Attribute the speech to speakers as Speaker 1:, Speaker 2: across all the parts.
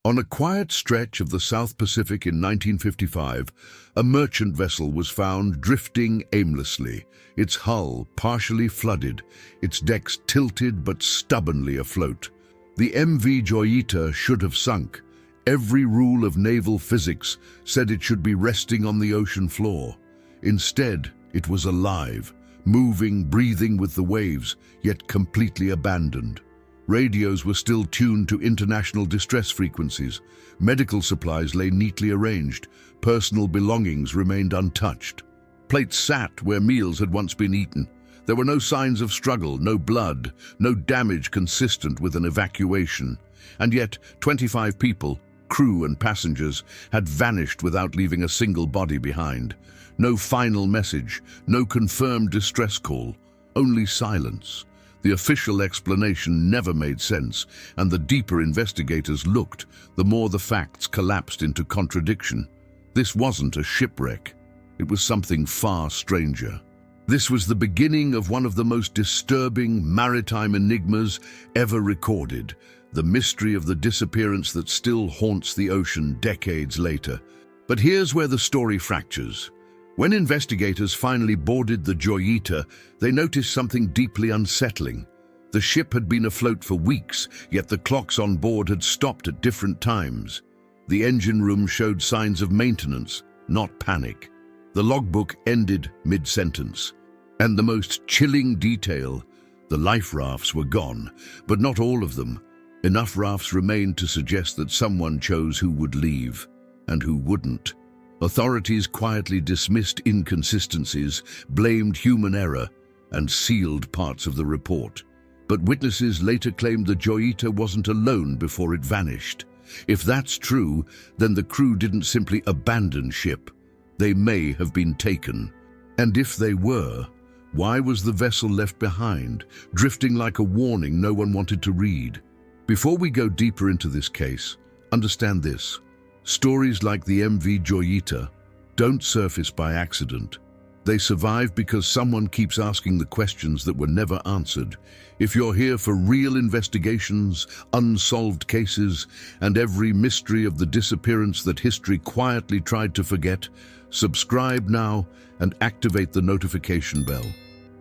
Speaker 1: On a quiet stretch of the South Pacific in 1955, a merchant vessel was found drifting aimlessly, its hull partially flooded, its decks tilted but stubbornly afloat. The MV Joyita should have sunk. Every rule of naval physics said it should be resting on the ocean floor. Instead, it was alive, moving, breathing with the waves, yet completely abandoned. Radios were still tuned to international distress frequencies. Medical supplies lay neatly arranged. Personal belongings remained untouched. Plates sat where meals had once been eaten. There were no signs of struggle, no blood, no damage consistent with an evacuation. And yet, 25 people, crew and passengers, had vanished without leaving a single body behind. No final message, no confirmed distress call, only silence. The official explanation never made sense, and the deeper investigators looked, the more the facts collapsed into contradiction. This wasn't a shipwreck. It was something far stranger. This was the beginning of one of the most disturbing maritime enigmas ever recorded, the mystery of the disappearance that still haunts the ocean decades later. But here's where the story fractures. When investigators finally boarded the Joyita, they noticed something deeply unsettling. The ship had been afloat for weeks, yet the clocks on board had stopped at different times. The engine room showed signs of maintenance, not panic. The logbook ended mid-sentence. And the most chilling detail, the life rafts were gone, but not all of them. Enough rafts remained to suggest that someone chose who would leave and who wouldn't. Authorities quietly dismissed inconsistencies, blamed human error, and sealed parts of the report. But witnesses later claimed the Joyita wasn't alone before it vanished. If that's true, then the crew didn't simply abandon ship. They may have been taken. And if they were, why was the vessel left behind, drifting like a warning no one wanted to read? Before we go deeper into this case, understand this. Stories like the MV Joyita don't surface by accident. They survive because someone keeps asking the questions that were never answered. If you're here for real investigations, unsolved cases, and every mystery of the disappearance that history quietly tried to forget, subscribe now and activate the notification bell.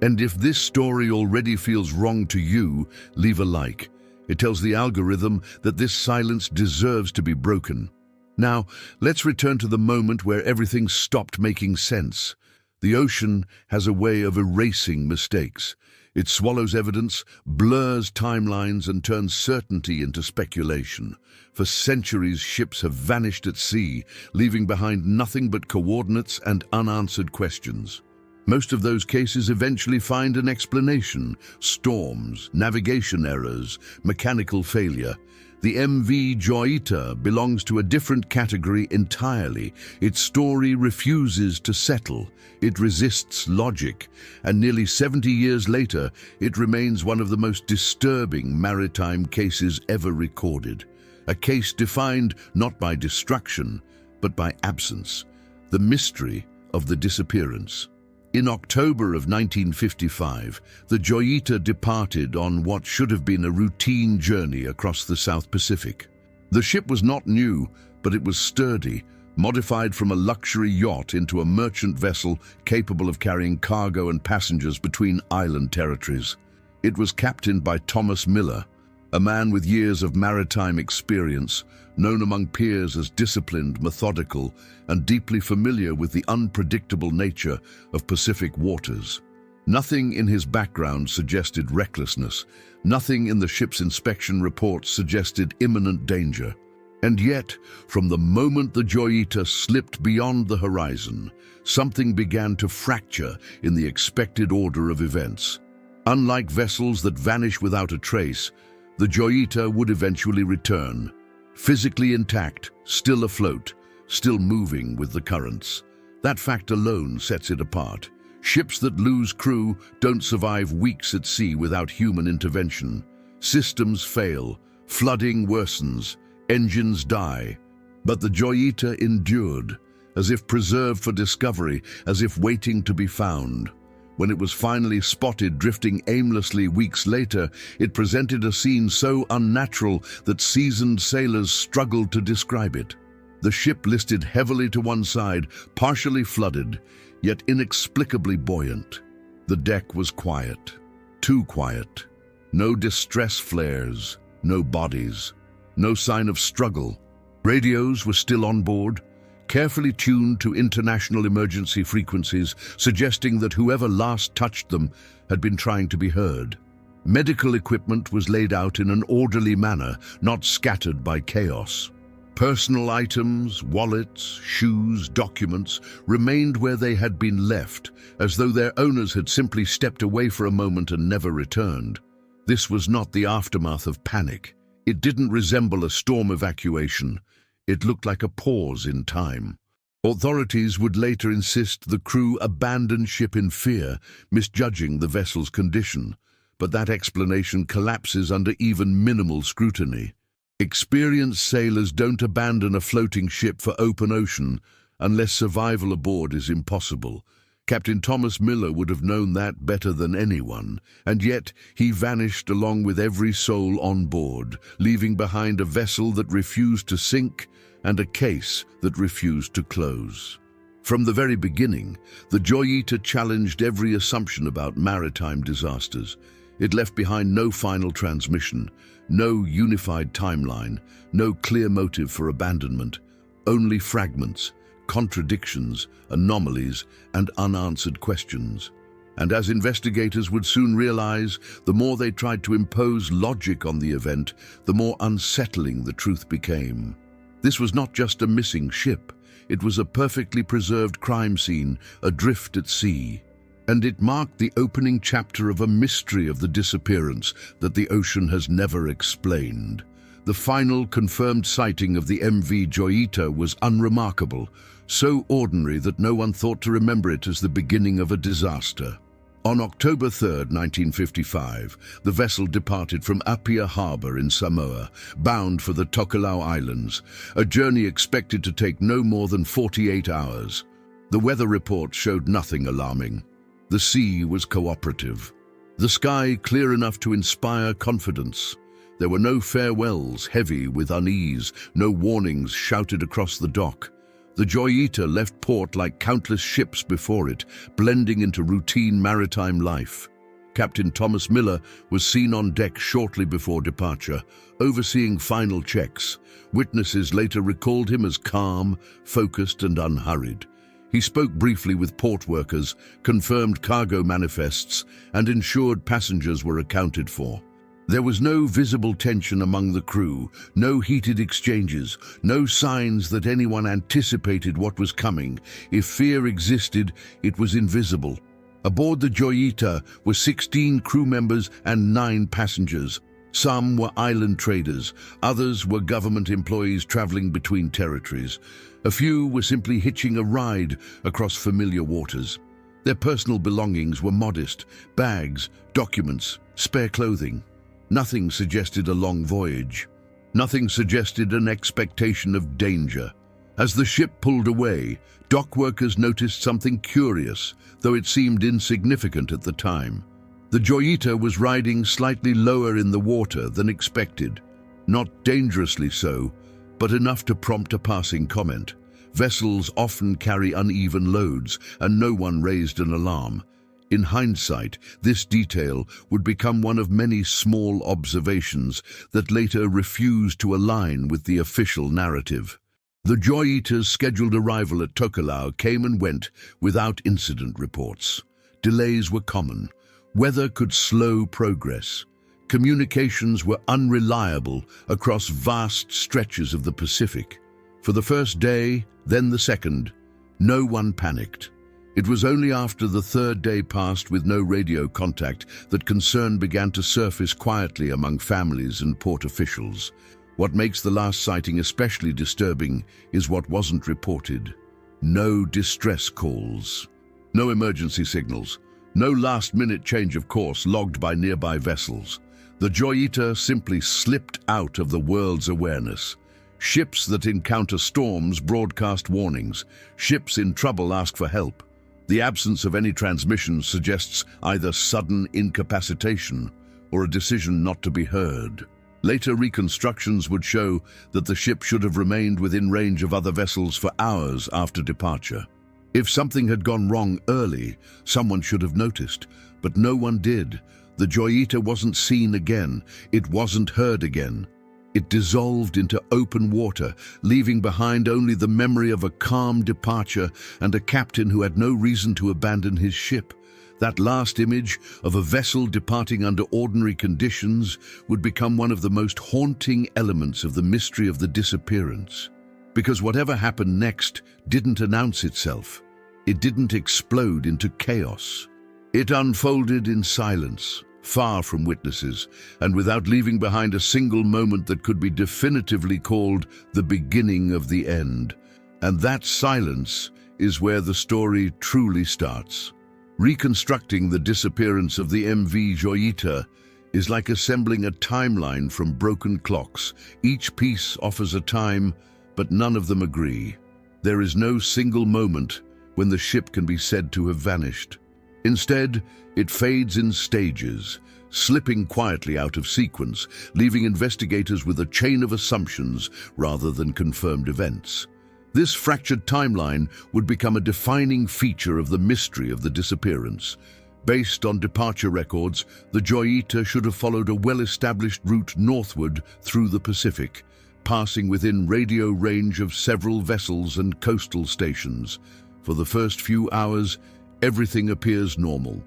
Speaker 1: And if this story already feels wrong to you, leave a like. It tells the algorithm that this silence deserves to be broken. Now, let's return to the moment where everything stopped making sense. The ocean has a way of erasing mistakes. It swallows evidence, blurs timelines, and turns certainty into speculation. For centuries, ships have vanished at sea, leaving behind nothing but coordinates and unanswered questions. Most of those cases eventually find an explanation: storms, navigation errors, mechanical failure. The MV Joyita belongs to a different category entirely. Its story refuses to settle. It resists logic, and nearly 70 years later, it remains one of the most disturbing maritime cases ever recorded. A case defined not by destruction, but by absence. The mystery of the disappearance. In October of 1955, the Joyita departed on what should have been a routine journey across the South Pacific. The ship was not new, but it was sturdy, modified from a luxury yacht into a merchant vessel capable of carrying cargo and passengers between island territories. It was captained by Thomas Miller, a man with years of maritime experience, known among peers as disciplined, methodical, and deeply familiar with the unpredictable nature of Pacific waters. Nothing in his background suggested recklessness. Nothing in the ship's inspection reports suggested imminent danger. And yet, from the moment the Joyita slipped beyond the horizon, something began to fracture in the expected order of events. Unlike vessels that vanish without a trace, the Joyita would eventually return, physically intact, still afloat, still moving with the currents. That fact alone sets it apart. Ships that lose crew don't survive weeks at sea without human intervention. Systems fail, flooding worsens, engines die. But the Joyita endured, as if preserved for discovery, as if waiting to be found. When it was finally spotted drifting aimlessly weeks later, it presented a scene so unnatural that seasoned sailors struggled to describe it. The ship listed heavily to one side, partially flooded, yet inexplicably buoyant. The deck was quiet, too quiet. No distress flares, no bodies, no sign of struggle. Radios were still on board, carefully tuned to international emergency frequencies, suggesting that whoever last touched them had been trying to be heard. Medical equipment was laid out in an orderly manner, not scattered by chaos. Personal items, wallets, shoes, documents remained where they had been left, as though their owners had simply stepped away for a moment and never returned. This was not the aftermath of panic. It didn't resemble a storm evacuation. It looked like a pause in time. Authorities would later insist the crew abandoned ship in fear, misjudging the vessel's condition. But that explanation collapses under even minimal scrutiny. Experienced sailors don't abandon a floating ship for open ocean unless survival aboard is impossible. Captain Thomas Miller would have known that better than anyone, and yet he vanished along with every soul on board, leaving behind a vessel that refused to sink and a case that refused to close. From the very beginning, the Joyita challenged every assumption about maritime disasters. It left behind no final transmission, no unified timeline, no clear motive for abandonment, only fragments, contradictions, anomalies, and unanswered questions. And as investigators would soon realize, the more they tried to impose logic on the event, the more unsettling the truth became. This was not just a missing ship. It was a perfectly preserved crime scene, adrift at sea. And it marked the opening chapter of a mystery of the disappearance that the ocean has never explained. The final confirmed sighting of the MV Joyita was unremarkable, so ordinary that no one thought to remember it as the beginning of a disaster. On October 3, 1955, the vessel departed from Apia Harbor in Samoa, bound for the Tokelau Islands, a journey expected to take no more than 48 hours. The weather report showed nothing alarming. The sea was cooperative. The sky clear enough to inspire confidence. There were no farewells heavy with unease, no warnings shouted across the dock. The Joyita left port like countless ships before it, blending into routine maritime life. Captain Thomas Miller was seen on deck shortly before departure, overseeing final checks. Witnesses later recalled him as calm, focused, and unhurried. He spoke briefly with port workers, confirmed cargo manifests, and ensured passengers were accounted for. There was no visible tension among the crew, no heated exchanges, no signs that anyone anticipated what was coming. If fear existed, it was invisible. Aboard the Joyita were 16 crew members and 9 passengers. Some were island traders, others were government employees traveling between territories. A few were simply hitching a ride across familiar waters. Their personal belongings were modest: bags, documents, spare clothing. Nothing suggested a long voyage. Nothing suggested an expectation of danger. As the ship pulled away, dock workers noticed something curious, though it seemed insignificant at the time. The Joyita was riding slightly lower in the water than expected. Not dangerously so, but enough to prompt a passing comment. Vessels often carry uneven loads, and no one raised an alarm. In hindsight, this detail would become one of many small observations that later refused to align with the official narrative. The Joyita's scheduled arrival at Tokelau came and went without incident reports. Delays were common. Weather could slow progress. Communications were unreliable across vast stretches of the Pacific. For the first day, then the second, no one panicked. It was only after the third day passed with no radio contact that concern began to surface quietly among families and port officials. What makes the last sighting especially disturbing is what wasn't reported. No distress calls, no emergency signals, no last-minute change of course logged by nearby vessels. The Joyita simply slipped out of the world's awareness. Ships that encounter storms broadcast warnings. Ships in trouble ask for help. The absence of any transmission suggests either sudden incapacitation or a decision not to be heard. Later reconstructions would show that the ship should have remained within range of other vessels for hours after departure. If something had gone wrong early, someone should have noticed, but no one did. The Joyita wasn't seen again. It wasn't heard again. It dissolved into open water, leaving behind only the memory of a calm departure and a captain who had no reason to abandon his ship. That last image of a vessel departing under ordinary conditions would become one of the most haunting elements of the mystery of the disappearance. Because whatever happened next didn't announce itself. It didn't explode into chaos. It unfolded in silence, far from witnesses, and without leaving behind a single moment that could be definitively called the beginning of the end. And that silence is where the story truly starts. Reconstructing the disappearance of the MV Joyita is like assembling a timeline from broken clocks. Each piece offers a time, but none of them agree. There is no single moment when the ship can be said to have vanished. Instead, it fades in stages, slipping quietly out of sequence, leaving investigators with a chain of assumptions rather than confirmed events. This fractured timeline would become a defining feature of the mystery of the disappearance. Based on departure records, the Joyita should have followed a well-established route northward through the Pacific, passing within radio range of several vessels and coastal stations. For the first few hours, everything appears normal.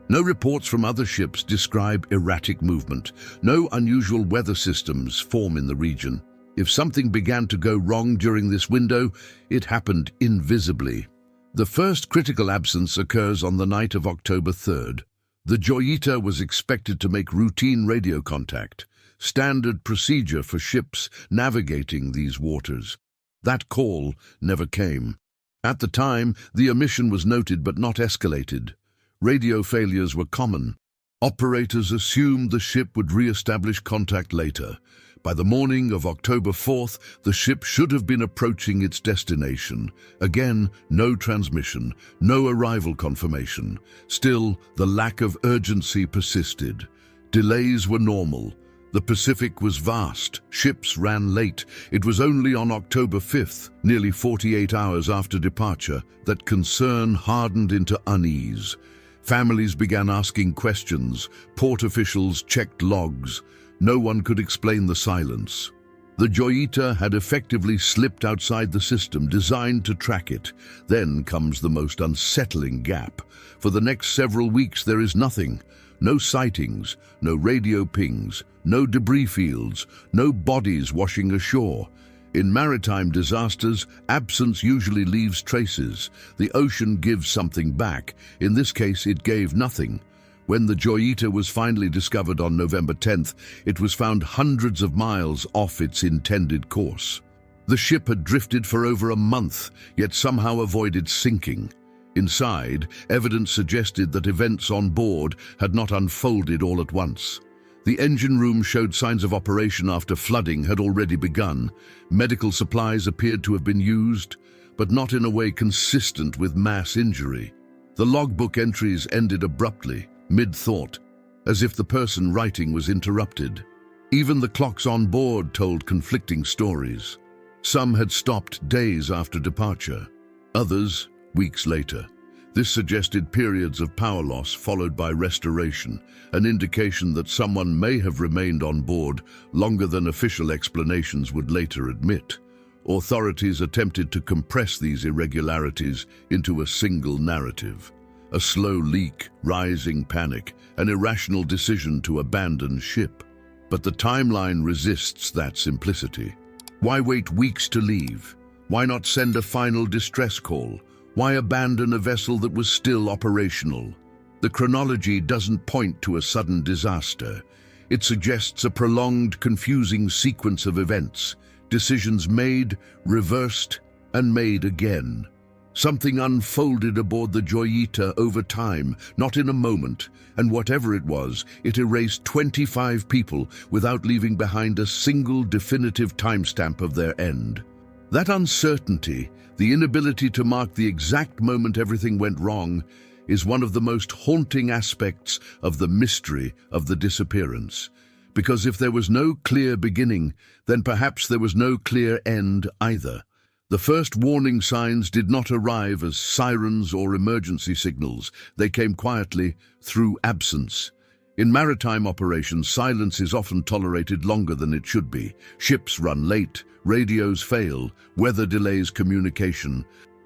Speaker 1: No reports from other ships describe erratic movement. No unusual weather systems form in the region. If something began to go wrong during this window, it happened invisibly. The first critical absence occurs on the night of October 3rd. The Joyita was expected to make routine radio contact, standard procedure for ships navigating these waters. That call never came. At the time, the omission was noted but not escalated. Radio failures were common. Operators assumed the ship would re-establish contact later. By the morning of October 4th, the ship should have been approaching its destination. Again, no transmission, no arrival confirmation. Still, the lack of urgency persisted. Delays were normal. The Pacific was vast. Ships ran late. It was only on October 5th, nearly 48 hours after departure, that concern hardened into unease. Families began asking questions. Port officials checked logs. No one could explain the silence. The Joyita had effectively slipped outside the system designed to track it. Then comes the most unsettling gap. For the next several weeks there is nothing. No sightings, no radio pings, no debris fields, no bodies washing ashore. In maritime disasters, absence usually leaves traces. The ocean gives something back. In this case, it gave nothing. When the Joyita was finally discovered on November 10th, it was found hundreds of miles off its intended course. The ship had drifted for over a month, yet somehow avoided sinking. Inside, evidence suggested that events on board had not unfolded all at once. The engine room showed signs of operation after flooding had already begun. Medical supplies appeared to have been used, but not in a way consistent with mass injury. The logbook entries ended abruptly, mid-thought, as if the person writing was interrupted. Even the clocks on board told conflicting stories. Some had stopped days after departure, others weeks later. This suggested periods of power loss followed by restoration, an indication that someone may have remained on board longer than official explanations would later admit. Authorities attempted to compress these irregularities into a single narrative. A slow leak, rising panic, an irrational decision to abandon ship. But the timeline resists that simplicity. Why wait weeks to leave? Why not send a final distress call? Why abandon a vessel that was still operational? The chronology doesn't point to a sudden disaster. It suggests a prolonged, confusing sequence of events, decisions made, reversed, and made again. Something unfolded aboard the Joyita over time, not in a moment, and whatever it was, it erased 25 people without leaving behind a single definitive timestamp of their end. That uncertainty, the inability to mark the exact moment everything went wrong, is one of the most haunting aspects of the mystery of the disappearance. Because if there was no clear beginning, then perhaps there was no clear end either. The first warning signs did not arrive as sirens or emergency signals. They came quietly, through absence. In maritime operations, silence is often tolerated longer than it should be. Ships run late, radios fail, weather delays communication.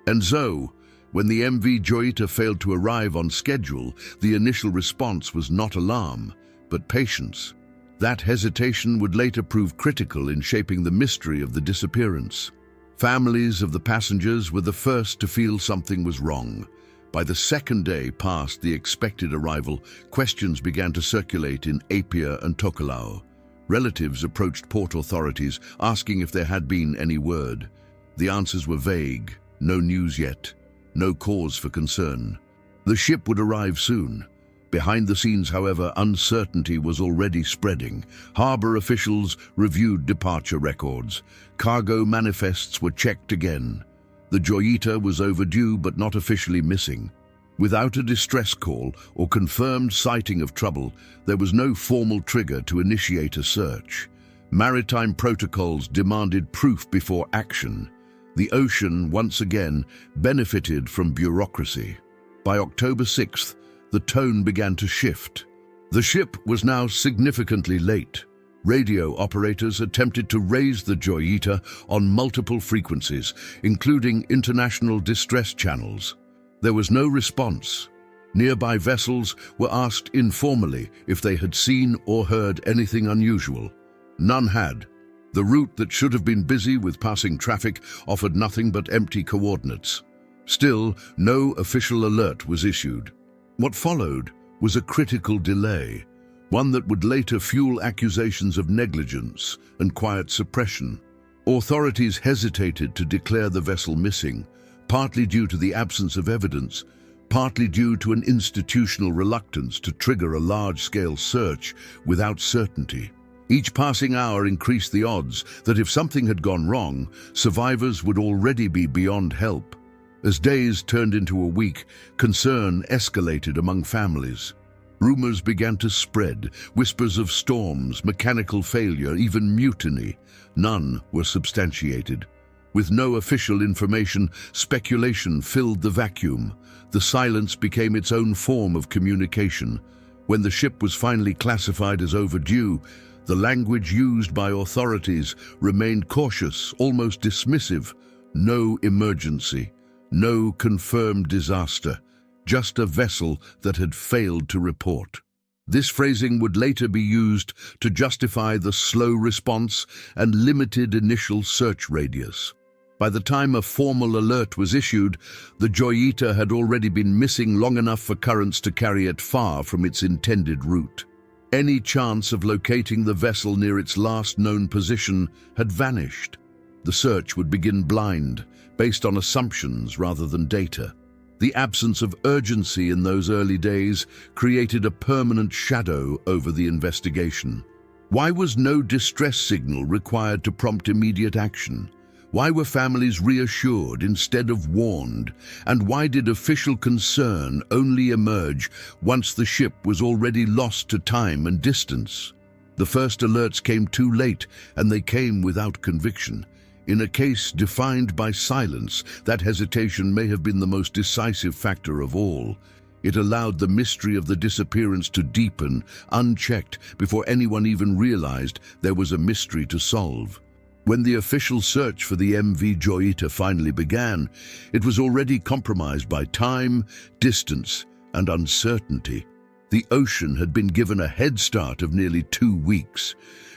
Speaker 1: And so, when the MV Joyita failed to arrive on schedule, the initial response was not alarm, but patience. That hesitation would later prove critical in shaping the mystery of the disappearance. Families of the passengers were the first to feel something was wrong. By the second day past the expected arrival, questions began to circulate in Apia and Tokelau. Relatives approached port authorities, asking if there had been any word. The answers were vague: no news yet, no cause for concern. The ship would arrive soon. Behind the scenes, however, uncertainty was already spreading. Harbor officials reviewed departure records. Cargo manifests were checked again. The Joyita was overdue but not officially missing. Without a distress call or confirmed sighting of trouble, there was no formal trigger to initiate a search. Maritime protocols demanded proof before action. The ocean, once again, benefited from bureaucracy. By October 6th, the tone began to shift. The ship was now significantly late. Radio operators attempted to raise the Joyita on multiple frequencies, including international distress channels. There was no response. Nearby vessels were asked informally if they had seen or heard anything unusual. None had. The route that should have been busy with passing traffic offered nothing but empty coordinates. Still, no official alert was issued. What followed was a critical delay, one that would later fuel accusations of negligence and quiet suppression. Authorities hesitated to declare the vessel missing, partly due to the absence of evidence, partly due to an institutional reluctance to trigger a large-scale search without certainty. Each passing hour increased the odds that if something had gone wrong, survivors would already be beyond help. As days turned into a week, concern escalated among families. Rumors began to spread, whispers of storms, mechanical failure, even mutiny. None were substantiated. With no official information, speculation filled the vacuum. The silence became its own form of communication. When the ship was finally classified as overdue, the language used by authorities remained cautious, almost dismissive. No emergency. No confirmed disaster, just a vessel that had failed to report. This phrasing would later be used to justify the slow response and limited initial search radius. By the time a formal alert was issued, the Joyita had already been missing long enough for currents to carry it far from its intended route. Any chance of locating the vessel near its last known position had vanished. The search would begin blind, based on assumptions rather than data. The absence of urgency in those early days created a permanent shadow over the investigation. Why was no distress signal required to prompt immediate action? Why were families reassured instead of warned? And why did official concern only emerge once the ship was already lost to time and distance? The first alerts came too late, and they came without conviction. In a case defined by silence, that hesitation may have been the most decisive factor of all. It allowed the mystery of the disappearance to deepen, unchecked, before anyone even realized there was a mystery to solve. When the official search for the MV Joyita finally began, it was already compromised by time, distance, and uncertainty. The ocean had been given a head start of nearly 2 weeks,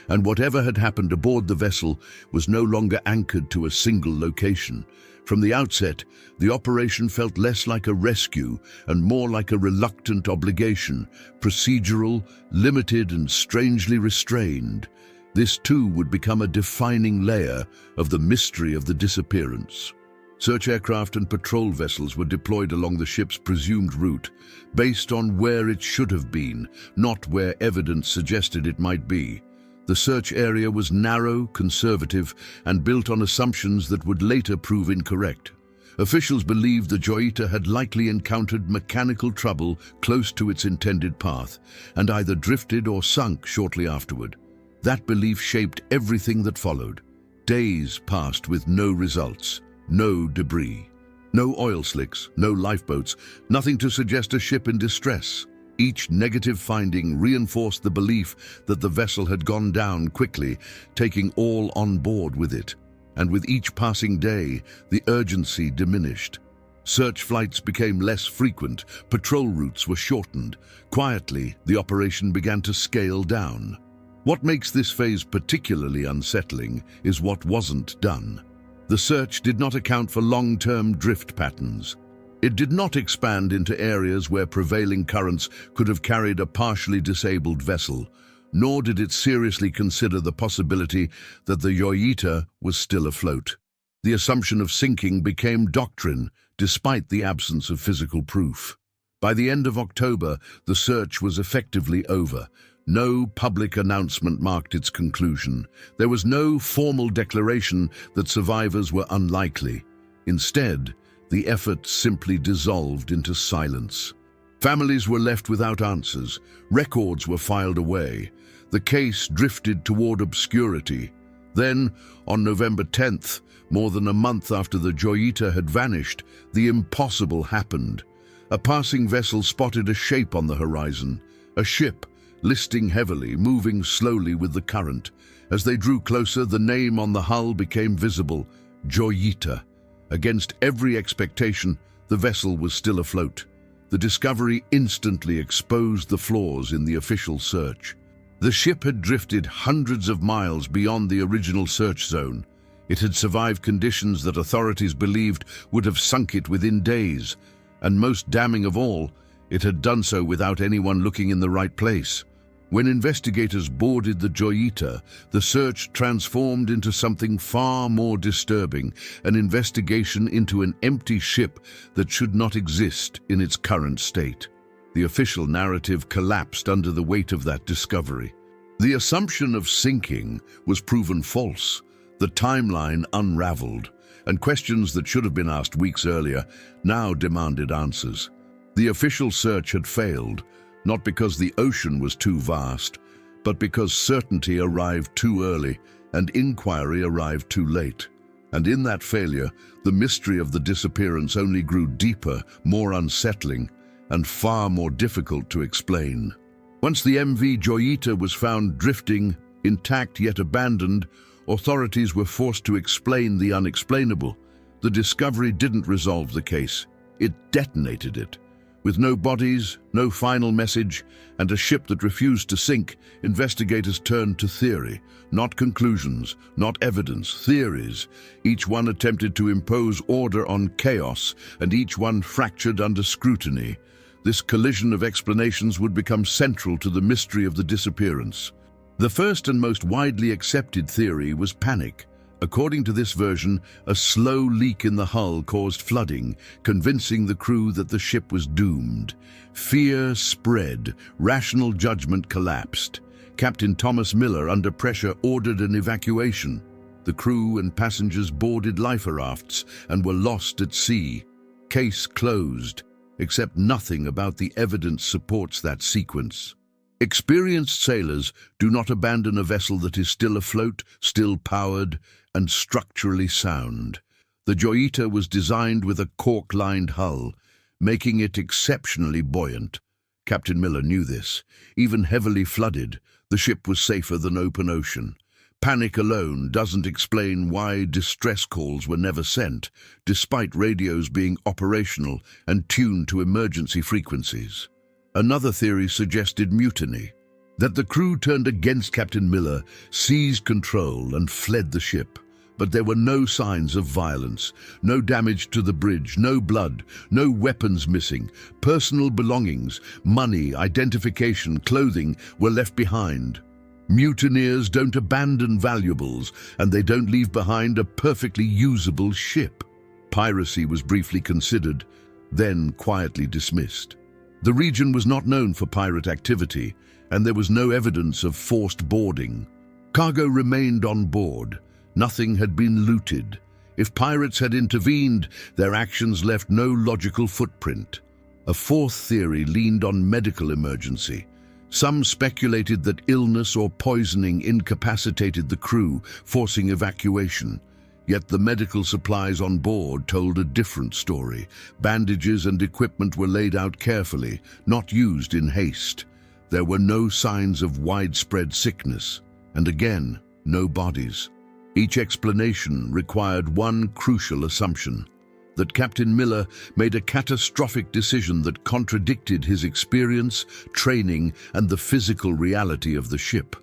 Speaker 1: and whatever had happened aboard the vessel was no longer anchored to a single location. From the outset, the operation felt less like a rescue and more like a reluctant obligation, procedural, limited, and strangely restrained. This too would become a defining layer of the mystery of the disappearance. Search aircraft and patrol vessels were deployed along the ship's presumed route, based on where it should have been, not where evidence suggested it might be. The search area was narrow, conservative, and built on assumptions that would later prove incorrect. Officials believed the Joyita had likely encountered mechanical trouble close to its intended path, and either drifted or sunk shortly afterward. That belief shaped everything that followed. Days passed with no results, no debris. No oil slicks, no lifeboats, nothing to suggest a ship in distress. Each negative finding reinforced the belief that the vessel had gone down quickly, taking all on board with it. And with each passing day, the urgency diminished. Search flights became less frequent, patrol routes were shortened. Quietly, the operation began to scale down. What makes this phase particularly unsettling is what wasn't done. The search did not account for long-term drift patterns. It did not expand into areas where prevailing currents could have carried a partially disabled vessel, nor did it seriously consider the possibility that the Joyita was still afloat. The assumption of sinking became doctrine, despite the absence of physical proof. By the end of October, the search was effectively over. No public announcement marked its conclusion. There was no formal declaration that survivors were unlikely. Instead, the effort simply dissolved into silence. Families were left without answers. Records were filed away. The case drifted toward obscurity. Then, on November 10th, more than a month after the Joyita had vanished, the impossible happened. A passing vessel spotted a shape on the horizon, a ship, listing heavily, moving slowly with the current. As they drew closer, the name on the hull became visible, Joyita. Against every expectation, the vessel was still afloat. The discovery instantly exposed the flaws in the official search. The ship had drifted hundreds of miles beyond the original search zone. It had survived conditions that authorities believed would have sunk it within days. And most damning of all, it had done so without anyone looking in the right place. When investigators boarded the Joyita, the search transformed into something far more disturbing, an investigation into an empty ship that should not exist in its current state. The official narrative collapsed under the weight of that discovery. The assumption of sinking was proven false, the timeline unraveled, and questions that should have been asked weeks earlier now demanded answers. The official search had failed, not because the ocean was too vast, but because certainty arrived too early and inquiry arrived too late. And in that failure, the mystery of the disappearance only grew deeper, more unsettling, and far more difficult to explain. Once the MV Joyita was found drifting, intact yet abandoned, authorities were forced to explain the unexplainable. The discovery didn't resolve the case, it detonated it. With no bodies, no final message, and a ship that refused to sink, investigators turned to theory. Not conclusions, not evidence, theories. Each one attempted to impose order on chaos, and each one fractured under scrutiny. This collision of explanations would become central to the mystery of the disappearance. The first and most widely accepted theory was panic. According to this version, a slow leak in the hull caused flooding, convincing the crew that the ship was doomed. Fear spread, rational judgment collapsed. Captain Thomas Miller, under pressure, ordered an evacuation. The crew and passengers boarded life rafts and were lost at sea. Case closed, except nothing about the evidence supports that sequence. Experienced sailors do not abandon a vessel that is still afloat, still powered, and structurally sound. The Joyita was designed with a cork-lined hull, making it exceptionally buoyant. Captain Miller knew this. Even heavily flooded, the ship was safer than open ocean. Panic alone doesn't explain why distress calls were never sent, despite radios being operational and tuned to emergency frequencies. Another theory suggested mutiny, that the crew turned against Captain Miller, seized control and fled the ship. But there were no signs of violence, no damage to the bridge, no blood, no weapons missing. Personal belongings, money, identification, clothing were left behind. Mutineers don't abandon valuables, and they don't leave behind a perfectly usable ship. Piracy was briefly considered, then quietly dismissed. The region was not known for pirate activity, and there was no evidence of forced boarding. Cargo remained on board. Nothing had been looted. If pirates had intervened, their actions left no logical footprint. A fourth theory leaned on medical emergency. Some speculated that illness or poisoning incapacitated the crew, forcing evacuation. Yet the medical supplies on board told a different story. Bandages and equipment were laid out carefully, not used in haste. There were no signs of widespread sickness, and again, no bodies. Each explanation required one crucial assumption: that Captain Miller made a catastrophic decision that contradicted his experience, training, and the physical reality of the ship.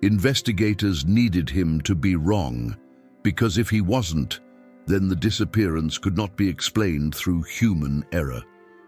Speaker 1: Investigators needed him to be wrong, because if he wasn't, then the disappearance could not be explained through human error.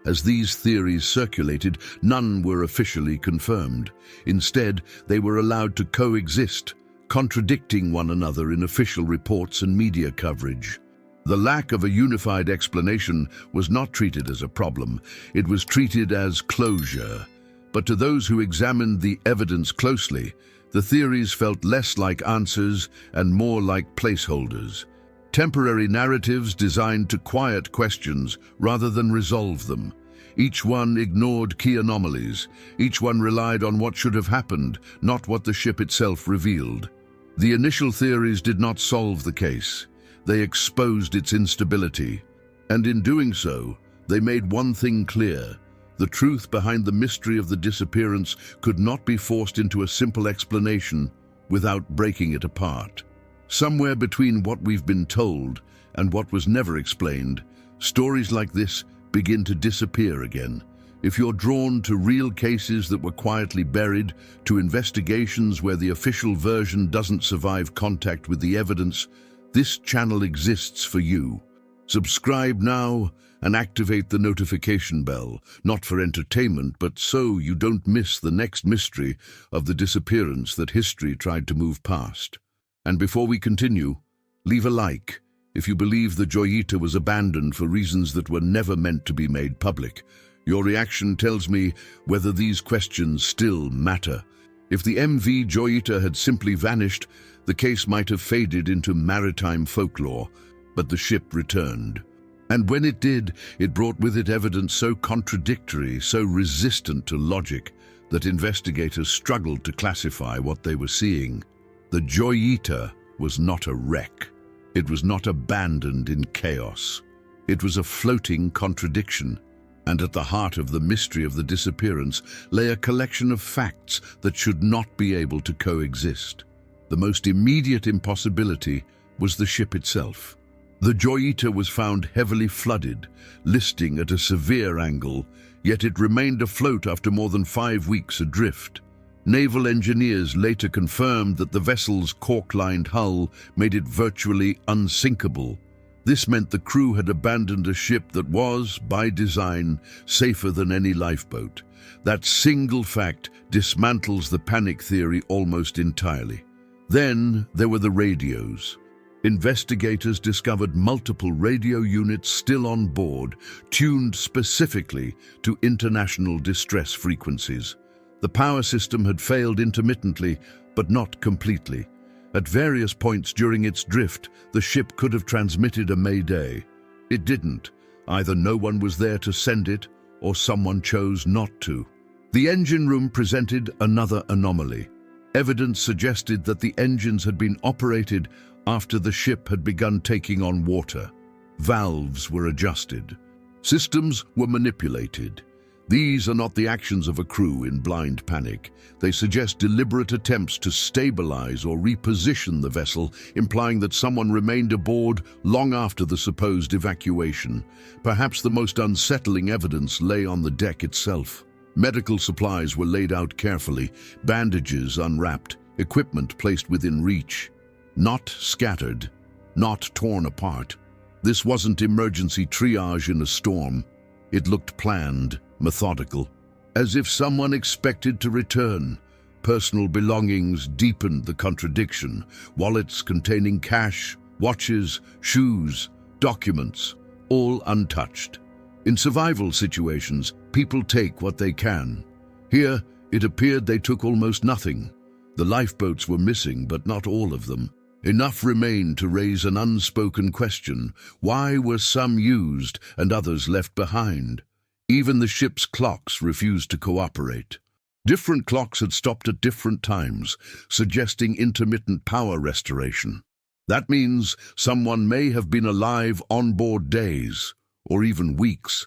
Speaker 1: As these theories circulated, none were officially confirmed. Instead, they were allowed to coexist, contradicting one another in official reports and media coverage. The lack of a unified explanation was not treated as a problem, it was treated as closure. But to those who examined the evidence closely, the theories felt less like answers and more like placeholders. Temporary narratives designed to quiet questions rather than resolve them. Each one ignored key anomalies. Each one relied on what should have happened, not what the ship itself revealed. The initial theories did not solve the case. They exposed its instability. And in doing so, they made one thing clear: the truth behind the mystery of the disappearance could not be forced into a simple explanation without breaking it apart. Somewhere between what we've been told and what was never explained, stories like this begin to disappear again. If you're drawn to real cases that were quietly buried, to investigations where the official version doesn't survive contact with the evidence, this channel exists for you. Subscribe now and activate the notification bell, not for entertainment, but so you don't miss the next mystery of the disappearance that history tried to move past. And before we continue, leave a like if you believe the Joyita was abandoned for reasons that were never meant to be made public. Your reaction tells me whether these questions still matter. If the MV Joyita had simply vanished, the case might have faded into maritime folklore, but the ship returned. And when it did, it brought with it evidence so contradictory, so resistant to logic, that investigators struggled to classify what they were seeing. The Joyita was not a wreck. It was not abandoned in chaos. It was a floating contradiction. And at the heart of the mystery of the disappearance lay a collection of facts that should not be able to coexist. The most immediate impossibility was the ship itself. The Joyita was found heavily flooded, listing at a severe angle, yet it remained afloat after more than 5 weeks adrift. Naval engineers later confirmed that the vessel's cork-lined hull made it virtually unsinkable. This meant the crew had abandoned a ship that was, by design, safer than any lifeboat. That single fact dismantles the panic theory almost entirely. Then there were the radios. Investigators discovered multiple radio units still on board, tuned specifically to international distress frequencies. The power system had failed intermittently, but not completely. At various points during its drift, the ship could have transmitted a mayday. It didn't. Either no one was there to send it, or someone chose not to. The engine room presented another anomaly. Evidence suggested that the engines had been operated after the ship had begun taking on water. Valves were adjusted. Systems were manipulated. These are not the actions of a crew in blind panic. They suggest deliberate attempts to stabilize or reposition the vessel, implying that someone remained aboard long after the supposed evacuation. Perhaps the most unsettling evidence lay on the deck itself. Medical supplies were laid out carefully, bandages unwrapped, equipment placed within reach. Not scattered, not torn apart. This wasn't emergency triage in a storm. It looked planned, methodical, as if someone expected to return. Personal belongings deepened the contradiction. Wallets containing cash, watches, shoes, documents, all untouched. In survival situations, people take what they can. Here, it appeared they took almost nothing. The lifeboats were missing, but not all of them. Enough remained to raise an unspoken question. Why were some used and others left behind? Even the ship's clocks refused to cooperate. Different clocks had stopped at different times, suggesting intermittent power restoration. That means someone may have been alive on board days, or even weeks,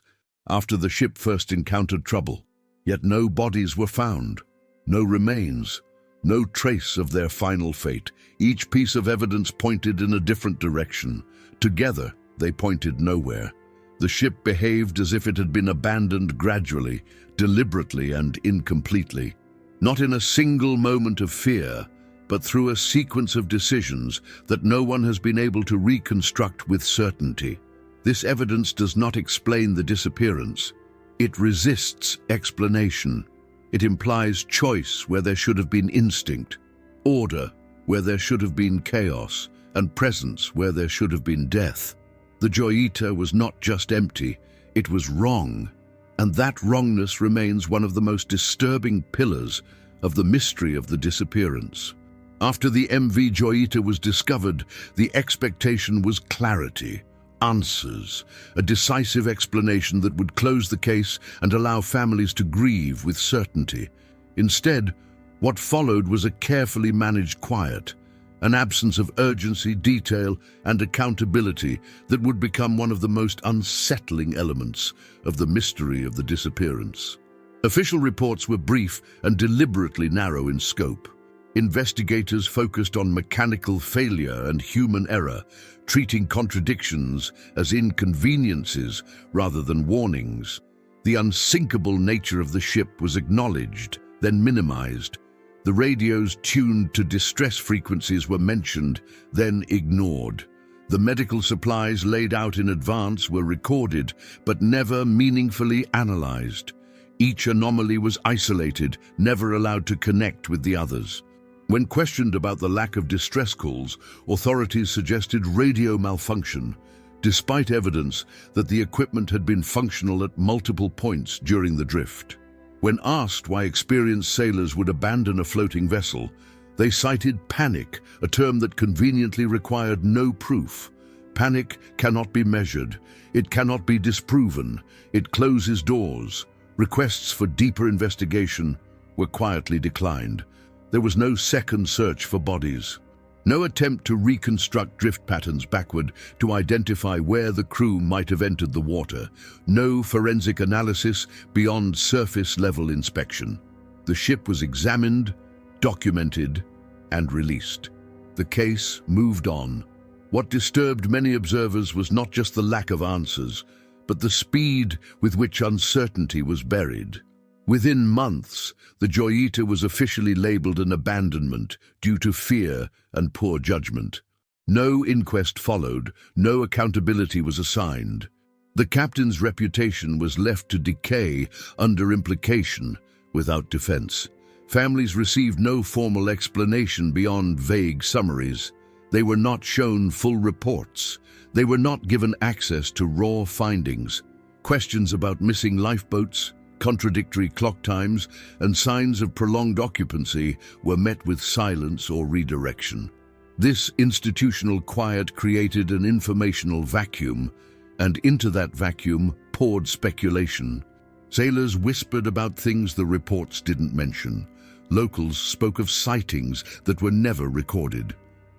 Speaker 1: after the ship first encountered trouble. Yet no bodies were found, no remains, no trace of their final fate. Each piece of evidence pointed in a different direction. Together, they pointed nowhere. The ship behaved as if it had been abandoned gradually, deliberately and incompletely. Not in a single moment of fear, but through a sequence of decisions that no one has been able to reconstruct with certainty. This evidence does not explain the disappearance. It resists explanation. It implies choice where there should have been instinct, order where there should have been chaos, and presence where there should have been death. The Joyita was not just empty, it was wrong. And that wrongness remains one of the most disturbing pillars of the mystery of the disappearance. After the MV Joyita was discovered, the expectation was clarity, answers, a decisive explanation that would close the case and allow families to grieve with certainty. Instead, what followed was a carefully managed quiet, an absence of urgency, detail, and accountability that would become one of the most unsettling elements of the mystery of the disappearance. Official reports were brief and deliberately narrow in scope. Investigators focused on mechanical failure and human error, treating contradictions as inconveniences rather than warnings. The unsinkable nature of the ship was acknowledged, then minimized. The radios tuned to distress frequencies were mentioned, then ignored. The medical supplies laid out in advance were recorded, but never meaningfully analyzed. Each anomaly was isolated, never allowed to connect with the others. When questioned about the lack of distress calls, authorities suggested radio malfunction, despite evidence that the equipment had been functional at multiple points during the drift. When asked why experienced sailors would abandon a floating vessel, they cited panic, a term that conveniently required no proof. Panic cannot be measured. It cannot be disproven. It closes doors. Requests for deeper investigation were quietly declined. There was no second search for bodies. No attempt to reconstruct drift patterns backward to identify where the crew might have entered the water. No forensic analysis beyond surface-level inspection. The ship was examined, documented, and released. The case moved on. What disturbed many observers was not just the lack of answers, but the speed with which uncertainty was buried. Within months, the Joyita was officially labeled an abandonment due to fear and poor judgment. No inquest followed, no accountability was assigned. The captain's reputation was left to decay under implication without defense. Families received no formal explanation beyond vague summaries. They were not shown full reports. They were not given access to raw findings. Questions about missing lifeboats, contradictory clock times, and signs of prolonged occupancy were met with silence or redirection. This institutional quiet created an informational vacuum, and into that vacuum poured speculation. Sailors whispered about things the reports didn't mention. Locals spoke of sightings that were never recorded.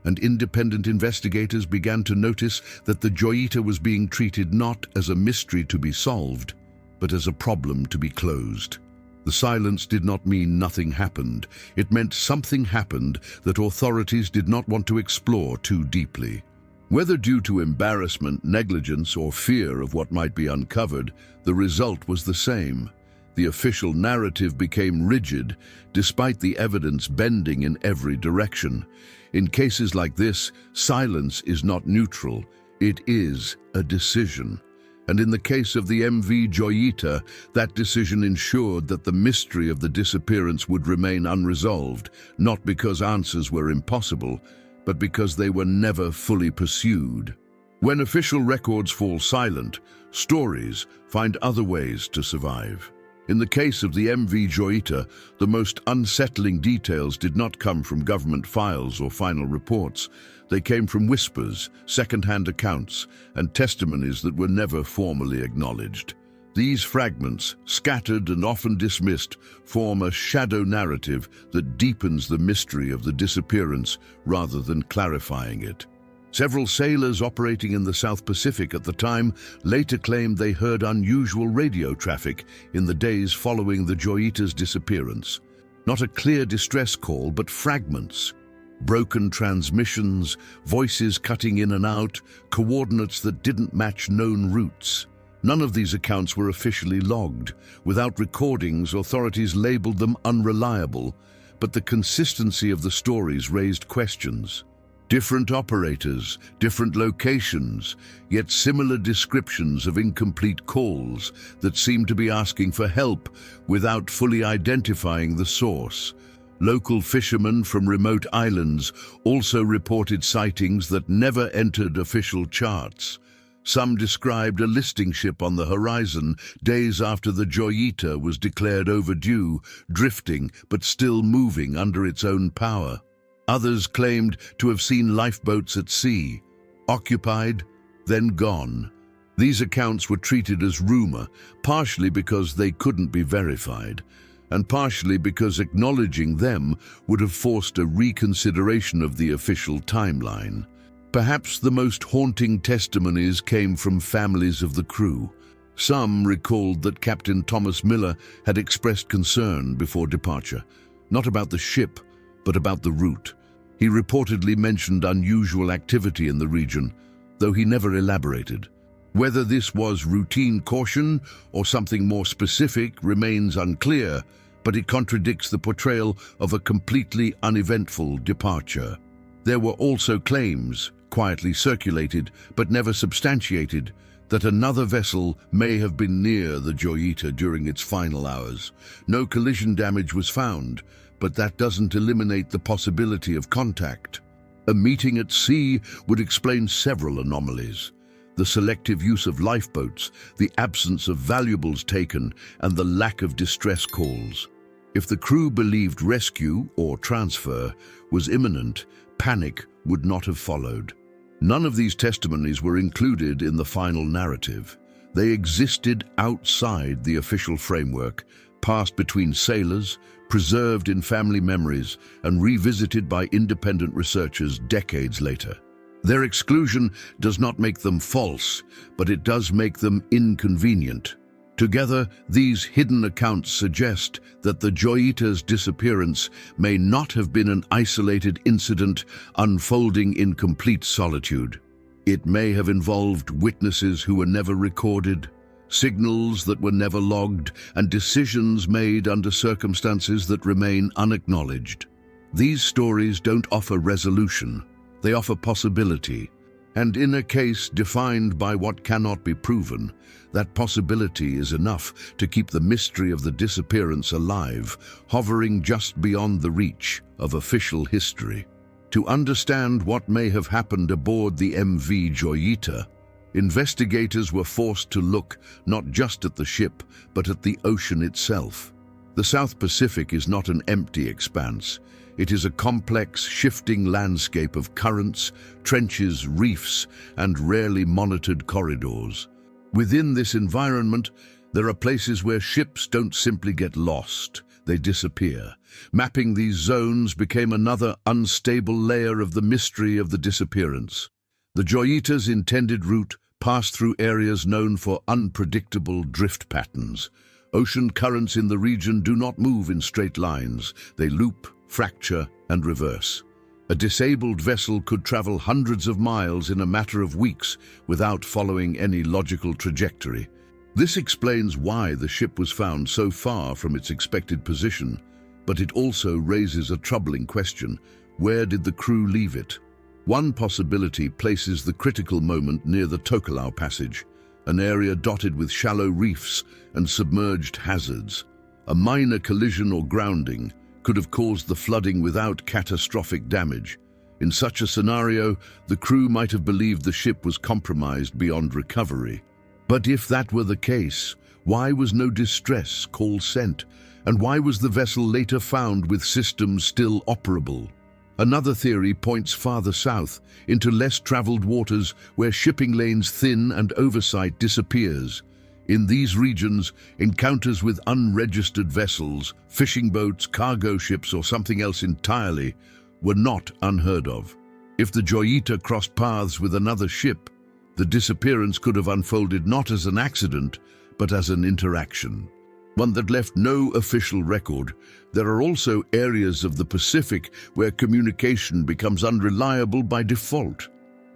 Speaker 1: And independent investigators began to notice that the Joyita was being treated not as a mystery to be solved, but as a problem to be closed. The silence did not mean nothing happened. It meant something happened that authorities did not want to explore too deeply. Whether due to embarrassment, negligence, or fear of what might be uncovered, the result was the same. The official narrative became rigid, despite the evidence bending in every direction. In cases like this, silence is not neutral. It is a decision. And in the case of the MV Joyita, that decision ensured that the mystery of the disappearance would remain unresolved, not because answers were impossible, but because they were never fully pursued. When official records fall silent, stories find other ways to survive. In the case of the MV Joyita, the most unsettling details did not come from government files or final reports. They came from whispers, second-hand accounts, and testimonies that were never formally acknowledged. These fragments, scattered and often dismissed, form a shadow narrative that deepens the mystery of the disappearance rather than clarifying it. Several sailors operating in the South Pacific at the time later claimed they heard unusual radio traffic in the days following the Joyita's disappearance. Not a clear distress call, but fragments. Broken transmissions, voices cutting in and out, coordinates that didn't match known routes. None of these accounts were officially logged. Without recordings, authorities labeled them unreliable, but the consistency of the stories raised questions. Different operators, different locations, yet similar descriptions of incomplete calls that seemed to be asking for help without fully identifying the source. Local fishermen from remote islands also reported sightings that never entered official charts. Some described a listing ship on the horizon days after the Joyita was declared overdue, drifting but still moving under its own power. Others claimed to have seen lifeboats at sea, occupied, then gone. These accounts were treated as rumor, partially because they couldn't be verified, and partially because acknowledging them would have forced a reconsideration of the official timeline. Perhaps the most haunting testimonies came from families of the crew. Some recalled that Captain Thomas Miller had expressed concern before departure, not about the ship, but about the route. He reportedly mentioned unusual activity in the region, though he never elaborated. Whether this was routine caution or something more specific remains unclear, but it contradicts the portrayal of a completely uneventful departure. There were also claims, quietly circulated but never substantiated, that another vessel may have been near the Joyita during its final hours. No collision damage was found, but that doesn't eliminate the possibility of contact. A meeting at sea would explain several anomalies. The selective use of lifeboats, the absence of valuables taken, and the lack of distress calls. If the crew believed rescue or transfer was imminent, panic would not have followed. None of these testimonies were included in the final narrative. They existed outside the official framework, passed between sailors, preserved in family memories, and revisited by independent researchers decades later. Their exclusion does not make them false, but it does make them inconvenient. Together, these hidden accounts suggest that the Joyita's disappearance may not have been an isolated incident unfolding in complete solitude. It may have involved witnesses who were never recorded, signals that were never logged, and decisions made under circumstances that remain unacknowledged. These stories don't offer resolution, they offer possibility. And in a case defined by what cannot be proven, that possibility is enough to keep the mystery of the disappearance alive, hovering just beyond the reach of official history. To understand what may have happened aboard the MV Joyita, investigators were forced to look not just at the ship, but at the ocean itself. The South Pacific is not an empty expanse. It is a complex, shifting landscape of currents, trenches, reefs, and rarely monitored corridors. Within this environment, there are places where ships don't simply get lost, they disappear. Mapping these zones became another unstable layer of the mystery of the disappearance. The Joyita's intended route passed through areas known for unpredictable drift patterns. Ocean currents in the region do not move in straight lines. They loop, fracture, and reverse. A disabled vessel could travel hundreds of miles in a matter of weeks without following any logical trajectory. This explains why the ship was found so far from its expected position, but it also raises a troubling question: where did the crew leave it? One possibility places the critical moment near the Tokelau Passage, an area dotted with shallow reefs and submerged hazards. A minor collision or grounding could have caused the flooding without catastrophic damage. In such a scenario, the crew might have believed the ship was compromised beyond recovery. But if that were the case, Why was no distress call sent? And why was the vessel later found with systems still operable? Another theory points farther south, into less traveled waters where shipping lanes thin and oversight disappears. In these regions, encounters with unregistered vessels, fishing boats, cargo ships, or something else entirely were not unheard of. If the Joyita crossed paths with another ship, the disappearance could have unfolded not as an accident, but as an interaction, one that left no official record. There are also areas of the Pacific where communication becomes unreliable by default.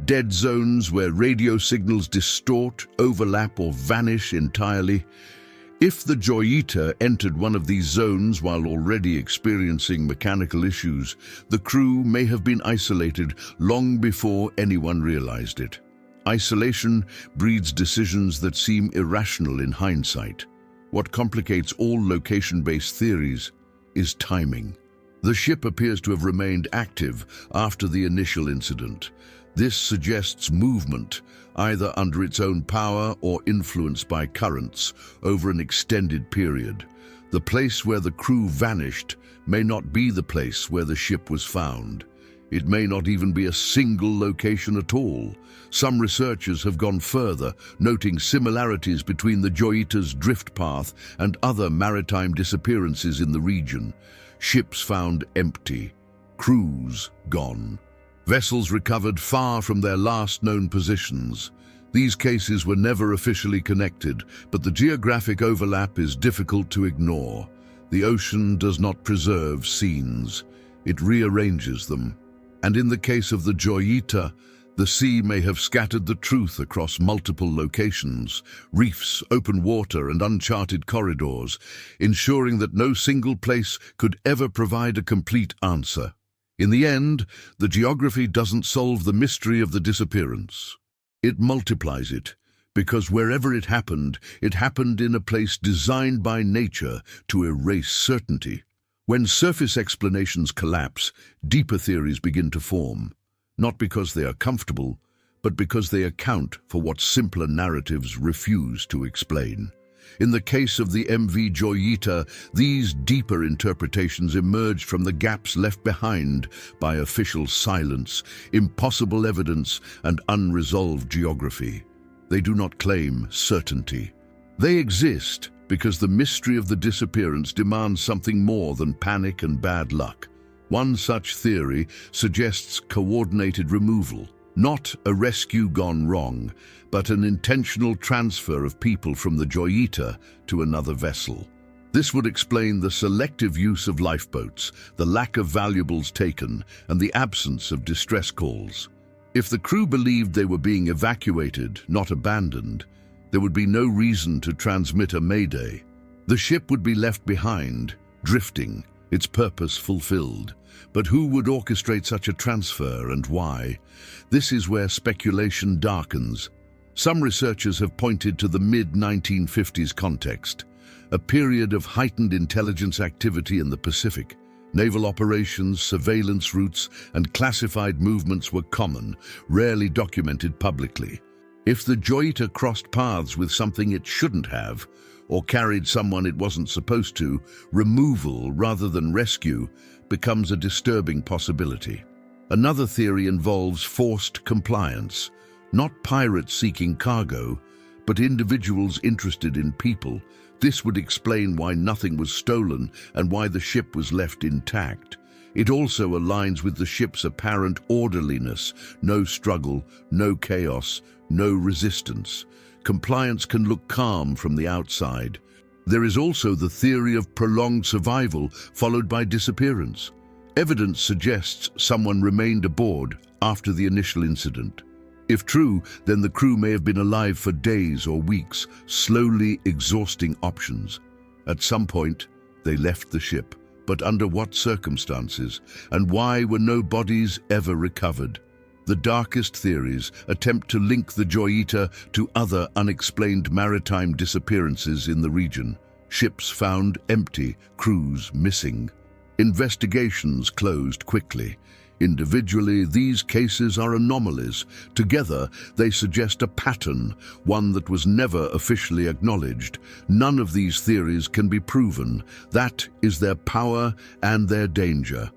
Speaker 1: Dead zones where radio signals distort, overlap, or vanish entirely. If the Joyita entered one of these zones while already experiencing mechanical issues, the crew may have been isolated long before anyone realized it. Isolation breeds decisions that seem irrational in hindsight. What complicates all location-based theories is timing. The ship appears to have remained active after the initial incident. This suggests movement, either under its own power or influenced by currents, over an extended period. The place where the crew vanished may not be the place where the ship was found. It may not even be a single location at all. Some researchers have gone further, noting similarities between the Joyita's drift path and other maritime disappearances in the region. Ships found empty, crews gone. Vessels recovered far from their last known positions. These cases were never officially connected, but the geographic overlap is difficult to ignore. The ocean does not preserve scenes, it rearranges them. And in the case of the Joyita, the sea may have scattered the truth across multiple locations, reefs, open water, and uncharted corridors, ensuring that no single place could ever provide a complete answer. In the end, the geography doesn't solve the mystery of the disappearance. It multiplies it, because wherever it happened in a place designed by nature to erase certainty. When surface explanations collapse, deeper theories begin to form, not because they are comfortable, but because they account for what simpler narratives refuse to explain. In the case of the MV Joyita, these deeper interpretations emerged from the gaps left behind by official silence, impossible evidence, and unresolved geography. They do not claim certainty. They exist because the mystery of the disappearance demands something more than panic and bad luck. One such theory suggests coordinated removal, not a rescue gone wrong, but an intentional transfer of people from the Joyita to another vessel. This would explain the selective use of lifeboats, the lack of valuables taken, and the absence of distress calls. If the crew believed they were being evacuated, not abandoned, there would be no reason to transmit a mayday. The ship would be left behind, drifting, its purpose fulfilled. But who would orchestrate such a transfer and why? This is where speculation darkens. Some researchers have pointed to the mid-1950s context, a period of heightened intelligence activity in the Pacific. Naval operations, surveillance routes, and classified movements were common, rarely documented publicly. If the Joyita crossed paths with something it shouldn't have, or carried someone it wasn't supposed to, removal rather than rescue becomes a disturbing possibility. Another theory involves forced compliance, not pirates seeking cargo, but individuals interested in people. This would explain why nothing was stolen and why the ship was left intact. It also aligns with the ship's apparent orderliness: no struggle, no chaos, no resistance. Compliance can look calm from the outside. There is also the theory of prolonged survival followed by disappearance. Evidence suggests someone remained aboard after the initial incident. If true, then the crew may have been alive for days or weeks, slowly exhausting options. At some point, they left the ship, but under what circumstances, and why were no bodies ever recovered? The darkest theories attempt to link the Joyita to other unexplained maritime disappearances in the region. Ships found empty, crews missing. Investigations closed quickly. Individually, these cases are anomalies. Together, they suggest a pattern, one that was never officially acknowledged. None of these theories can be proven. That is their power and their danger.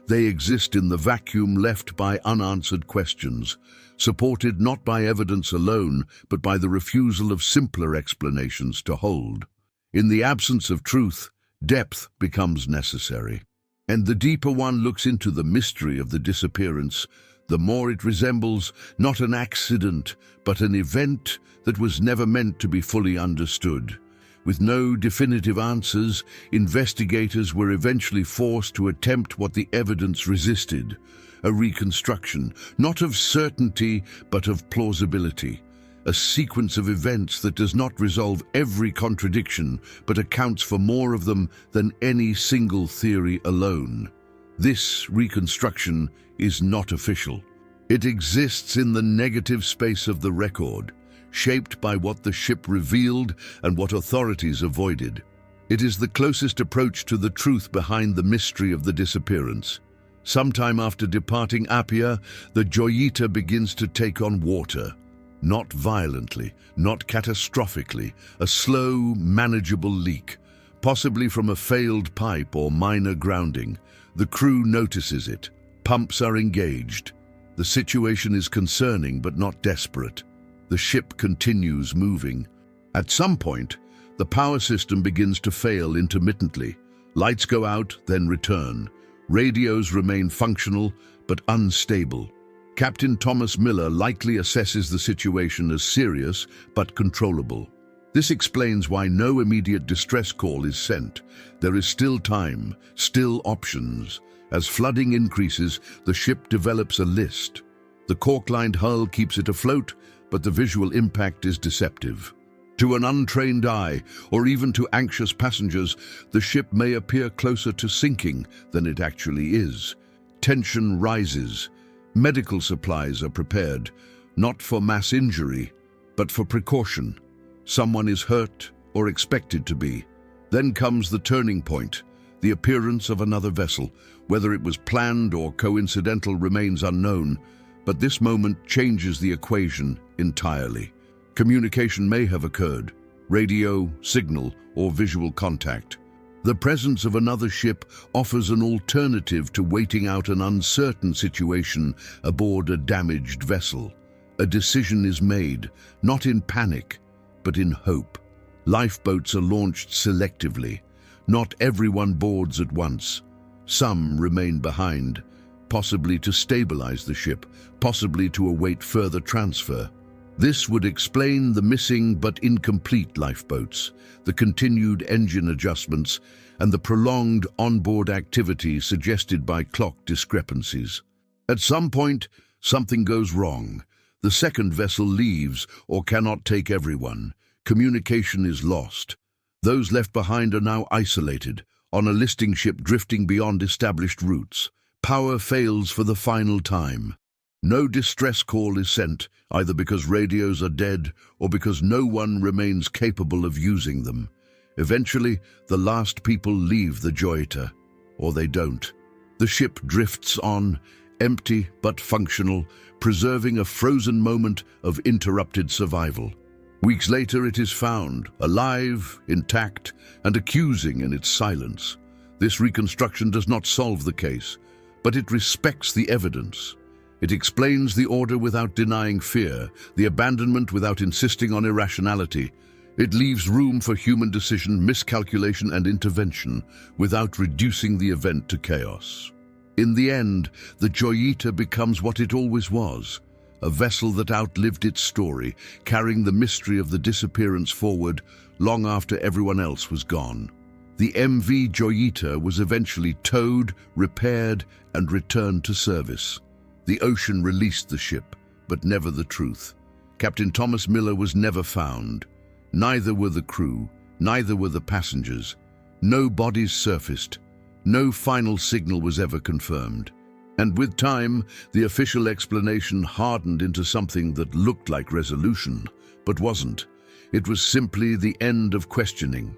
Speaker 1: They exist in the vacuum left by unanswered questions, supported not by evidence alone, but by the refusal of simpler explanations to hold. In the absence of truth, depth becomes necessary. And the deeper one looks into the mystery of the disappearance, the more it resembles not an accident, but an event that was never meant to be fully understood. With no definitive answers, investigators were eventually forced to attempt what the evidence resisted: a reconstruction, not of certainty, but of plausibility. A sequence of events that does not resolve every contradiction, but accounts for more of them than any single theory alone. This reconstruction is not official. It exists in the negative space of the record, shaped by what the ship revealed and what authorities avoided. It is the closest approach to the truth behind the mystery of the disappearance. Sometime after departing Apia, the Joyita begins to take on water. Not violently, not catastrophically, a slow, manageable leak, possibly from a failed pipe or minor grounding. The crew notices it. Pumps are engaged. The situation is concerning but not desperate. The ship continues moving. At some point, the power system begins to fail intermittently. Lights go out, then return. Radios remain functional but unstable. Captain Thomas Miller likely assesses the situation as serious but controllable. This explains why no immediate distress call is sent. There is still time, still options. As flooding increases, the ship develops a list. The cork-lined hull keeps it afloat, but the visual impact is deceptive. To an untrained eye, or even to anxious passengers, the ship may appear closer to sinking than it actually is. Tension rises. Medical supplies are prepared, not for mass injury, but for precaution. Someone is hurt or expected to be. Then comes the turning point, the appearance of another vessel. Whether it was planned or coincidental remains unknown, but this moment changes the equation entirely. Communication may have occurred, radio, signal, or visual contact. The presence of another ship offers an alternative to waiting out an uncertain situation aboard a damaged vessel. A decision is made, not in panic, but in hope. Lifeboats are launched selectively. Not everyone boards at once. Some remain behind, possibly to stabilize the ship, possibly to await further transfer. This would explain the missing but incomplete lifeboats, the continued engine adjustments, and the prolonged onboard activity suggested by clock discrepancies. At some point, something goes wrong. The second vessel leaves or cannot take everyone. Communication is lost. Those left behind are now isolated, on a listing ship drifting beyond established routes. Power fails for the final time. No distress call is sent, either because radios are dead or because no one remains capable of using them. Eventually, the last people leave the Joyita, or they don't. The ship drifts on, empty but functional, preserving a frozen moment of interrupted survival. Weeks later it is found, alive, intact, and accusing in its silence. This reconstruction does not solve the case, but it respects the evidence. It explains the order without denying fear, the abandonment without insisting on irrationality. It leaves room for human decision, miscalculation, and intervention without reducing the event to chaos. In the end, the Joyita becomes what it always was, a vessel that outlived its story, carrying the mystery of the disappearance forward long after everyone else was gone. The MV Joyita was eventually towed, repaired, and returned to service. The ocean released the ship, but never the truth. Captain Thomas Miller was never found. Neither were the crew, neither were the passengers. No bodies surfaced. No final signal was ever confirmed. And with time, the official explanation hardened into something that looked like resolution, but wasn't. It was simply the end of questioning.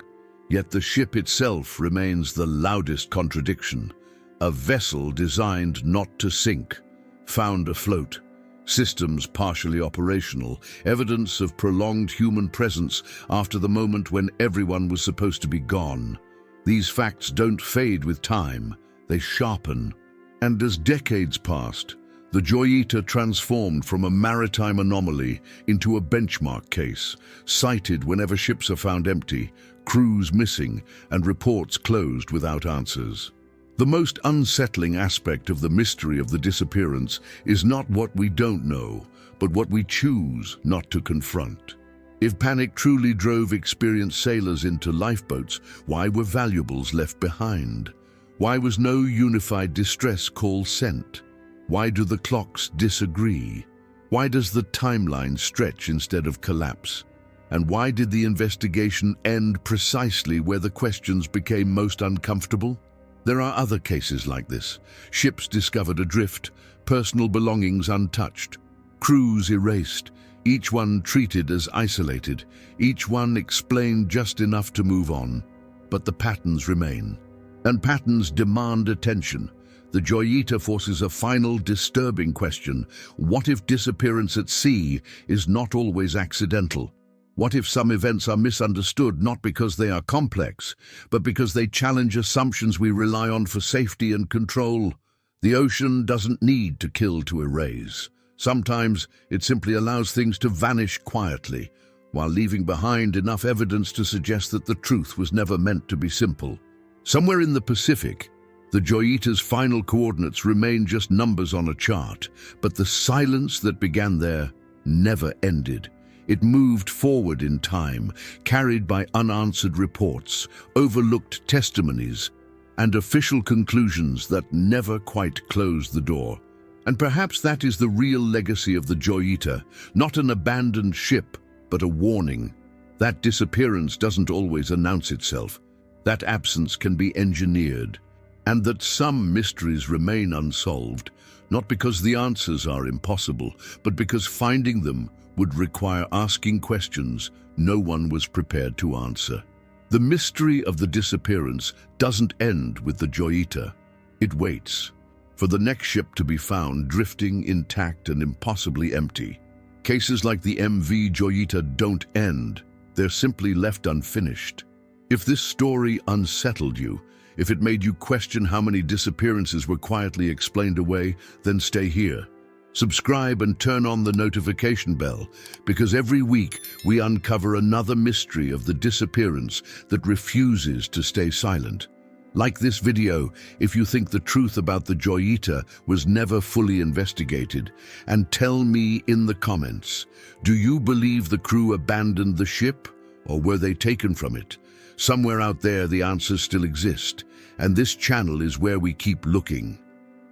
Speaker 1: Yet the ship itself remains the loudest contradiction. A vessel designed not to sink, found afloat. Systems partially operational, evidence of prolonged human presence after the moment when everyone was supposed to be gone. These facts don't fade with time, they sharpen. And as decades passed, the Joyita transformed from a maritime anomaly into a benchmark case, cited whenever ships are found empty, crews missing, and reports closed without answers. The most unsettling aspect of the mystery of the disappearance is not what we don't know, but what we choose not to confront. If panic truly drove experienced sailors into lifeboats, why were valuables left behind? Why was no unified distress call sent? Why do the clocks disagree? Why does the timeline stretch instead of collapse? And why did the investigation end precisely where the questions became most uncomfortable? There are other cases like this. Ships discovered adrift, personal belongings untouched, crews erased, each one treated as isolated, each one explained just enough to move on. But the patterns remain. And patterns demand attention. The Joyita forces a final disturbing question. What if disappearance at sea is not always accidental? What if some events are misunderstood not because they are complex, but because they challenge assumptions we rely on for safety and control? The ocean doesn't need to kill to erase. Sometimes it simply allows things to vanish quietly, while leaving behind enough evidence to suggest that the truth was never meant to be simple. Somewhere in the Pacific, the Joyita's final coordinates remain just numbers on a chart, but the silence that began there never ended. It moved forward in time, carried by unanswered reports, overlooked testimonies, and official conclusions that never quite closed the door. And perhaps that is the real legacy of the Joyita, not an abandoned ship, but a warning. That disappearance doesn't always announce itself. That absence can be engineered, and that some mysteries remain unsolved, not because the answers are impossible, but because finding them would require asking questions no one was prepared to answer. The mystery of the disappearance doesn't end with the Joyita. It waits for the next ship to be found drifting intact and impossibly empty. Cases like the MV Joyita don't end, they're simply left unfinished. If this story unsettled you, if it made you question how many disappearances were quietly explained away, then stay here. Subscribe and turn on the notification bell, because every week we uncover another mystery of the disappearance that refuses to stay silent. Like this video if you think the truth about the Joyita was never fully investigated, and tell me in the comments, do you believe the crew abandoned the ship, or were they taken from it? Somewhere out there the answers still exist, and this channel is where we keep looking.